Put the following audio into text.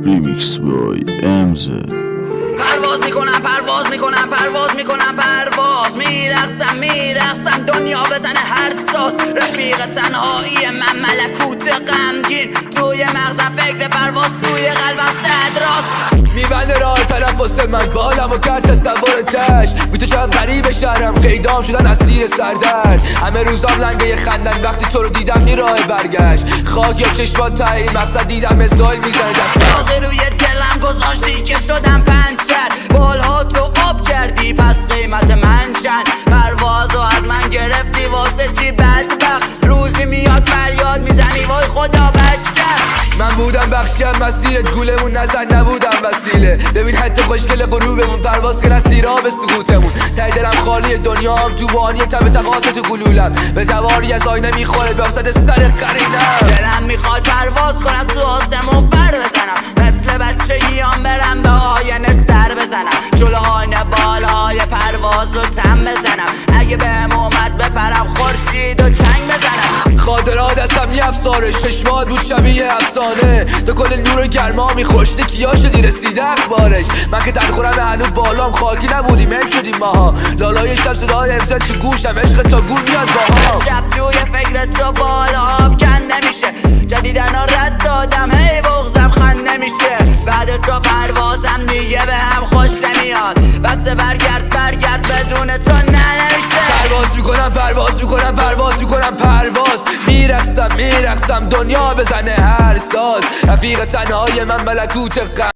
Remix by MZ. پرواز میکنم پرواز میکنم پرواز میکنم پرواز میرقصم دنیا بزنه هر ساز رفیق تنهایی من ملکوت غمگین توی مغزم فکر پرواز توی قلبم صدراست میبنده راه تنفس من بالم و کرد تصور تش بی تو چقدر غریب شهرم قیدام شدن اسیر سردرد همه روزام لنگه خندن وقتی تو رو دیدم نی راه برگشت خاک یا چشمات تایی مقصد دیدم مثال میزنه دستم باقی روی دلم گذاشتی که شدم پنچر بالها تو آب کردی پس قیمت من چند پروازو از من گرفتی واسه چی بدبخت روزی میاد فریاد میزنی وای خدا بچه من بودم بخشیم مسیرت گولمون نزن نبودم وسیله ببین حتی خوشگل غروبمون پرواز که نسیرا به سکوتمون ته دلم خالی دنیام تو بانی تب تقاطع تو گلولم به تواری از آینه میخوره به افسد سر قرینم دلم میخواد پرواز کنم تو آسمون بر بزنم مثل بچگیام برم به آینه سر بزنم جلو آینه بالهای پرواز رو تم بزنم اگه بهم اومد بپرم خورشید و چنگ بزنم خاطرات هستم یه افسانه چشمات بود شبیه افسانه تو کل نور گرما میخوشتی کیا شدی رسیده اخبارش من که تنخورم هنوز بالام خاکی نبودیم حیف شدیم ماها لالای شب صدای امضا تو گوشم عشق تا گول میاد باها شب توی فکر تو بالام کن نمیشه جدیدن رد دادم هی بغزم خند نمیشه بعد تو پروازم دیگه به هم خوش نمیاد بس برگرد بدون تو نمیشه پرواز میکنم میرقصم دنیا بزنه هر ساز رفیق تنهای من ملکوت غم